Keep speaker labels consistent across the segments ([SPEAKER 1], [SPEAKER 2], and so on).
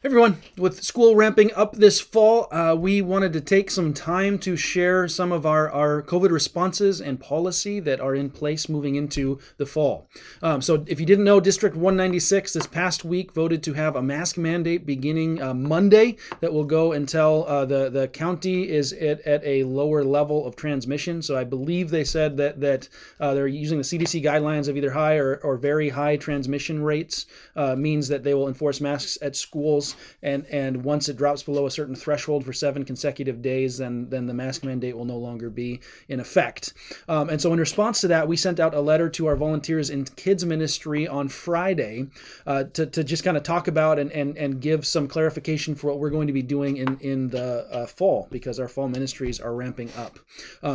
[SPEAKER 1] Everyone, with school ramping up this fall, we wanted to take some time to share some of our COVID responses and policy that are in place moving into the fall. So if you didn't know, District 196 this past week voted to have a mask mandate beginning Monday that will go until the county is at a lower level of transmission. So I believe they said that they're using the CDC guidelines of either high or very high transmission rates means that they will enforce masks at schools. And once it drops below a certain threshold for 7 consecutive days, then the mask mandate will no longer be in effect. And so in response to that, we sent out a letter to our volunteers in kids ministry on Friday to just kind of talk about and give some clarification for what we're going to be doing in the fall, because our fall ministries are ramping up.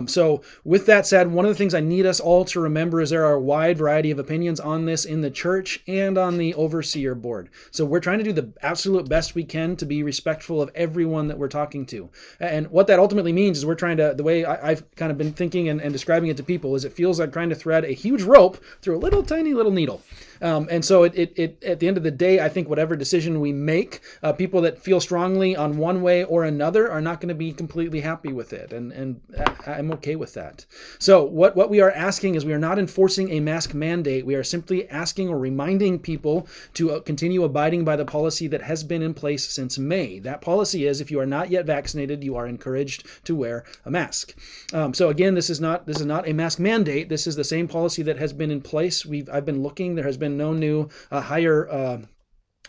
[SPEAKER 1] So with that said, one of the things I need us all to remember is there are a wide variety of opinions on this in the church and on the overseer board. So we're trying to do the absolute best we can to be respectful of everyone that we're talking to. And what that ultimately means is we're trying to, the way I've kind of been thinking and describing it to people is it feels like trying to thread a huge rope through a little tiny little needle. And so it at the end of the day, I think whatever decision we make, people that feel strongly on one way or another are not going to be completely happy with it. And I'm okay with that. So what we are asking is we are not enforcing a mask mandate. We are simply asking or reminding people to continue abiding by the policy that has been in place since May. That policy is if you are not yet vaccinated, you are encouraged to wear a mask. So again, this is not a mask mandate. This is the same policy that has been in place. I've been looking. There has been no new higher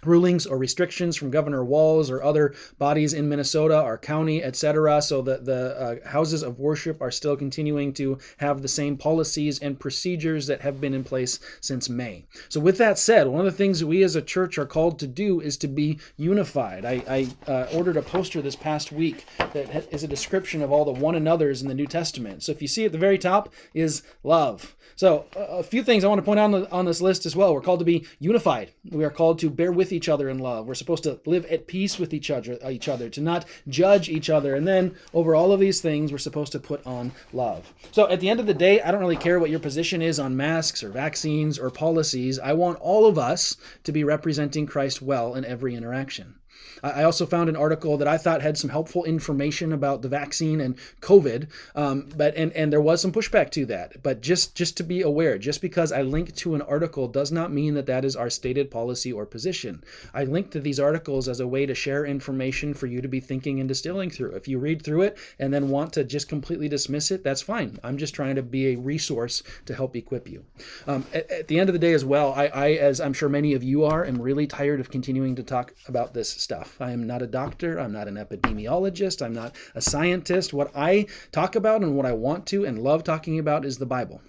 [SPEAKER 1] rulings or restrictions from Governor Walz or other bodies in Minnesota, our county, etc. So that the houses of worship are still continuing to have the same policies and procedures that have been in place since May. So with that said, one of the things we as a church are called to do is to be unified. I ordered a poster this past week that is a description of all the one another's in the New Testament. So if you see at the very top is love. So a few things I want to point out on this list as well. We're called to be unified. We are called to bear with each other in love. We're supposed to live at peace with each other, to not judge each other. And then over all of these things, we're supposed to put on love. So at the end of the day, I don't really care what your position is on masks or vaccines or policies. I want all of us to be representing Christ well in every interaction. I also found an article that I thought had some helpful information about the vaccine and COVID, but there was some pushback to that. But just to be aware, just because I link to an article does not mean that is our stated policy or position. I link to these articles as a way to share information for you to be thinking and distilling through. If you read through it and then want to just completely dismiss it, that's fine. I'm just trying to be a resource to help equip you. At the end of the day as well, I, as I'm sure many of you are, am really tired of continuing to talk about this stuff. I am not a doctor. I'm not an epidemiologist. I'm not a scientist. What I talk about and what I want to and love talking about is the Bible.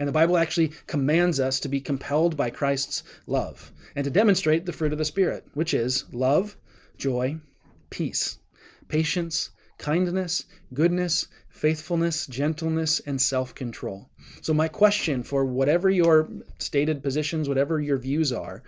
[SPEAKER 1] And the Bible actually commands us to be compelled by Christ's love and to demonstrate the fruit of the Spirit, which is love, joy, peace, patience, kindness, goodness, faithfulness, gentleness, and self-control. So my question for whatever your stated positions, whatever your views are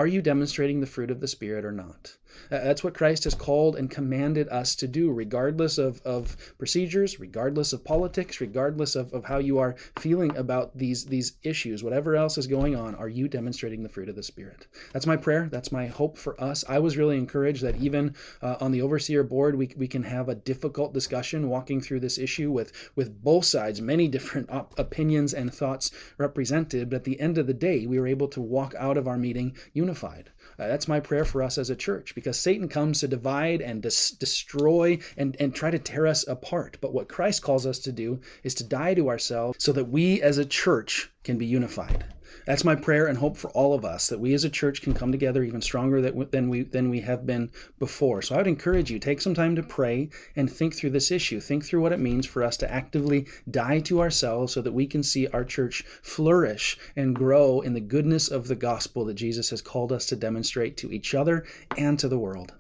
[SPEAKER 1] you demonstrating the fruit of the Spirit or not? That's what Christ has called and commanded us to do, regardless of procedures, regardless of politics, regardless of how you are feeling about these issues. Whatever else is going on, are you demonstrating the fruit of the Spirit? That's my prayer. That's my hope for us. I was really encouraged that even on the overseer board, we can have a difficult discussion walking through this issue with both sides, many different opinions and thoughts represented. But at the end of the day, we were able to walk out of our meeting unified. That's my prayer for us as a church, because Satan comes to divide and destroy and try to tear us apart. But what Christ calls us to do is to die to ourselves so that we as a church can be unified. That's my prayer and hope for all of us, that we as a church can come together even stronger than we have been before. So I would encourage you, take some time to pray and think through this issue. Think through what it means for us to actively die to ourselves so that we can see our church flourish and grow in the goodness of the gospel that Jesus has called us to demonstrate to each other and to the world.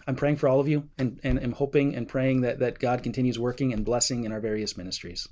[SPEAKER 1] I'm praying for all of you and am hoping and praying that God continues working and blessing in our various ministries.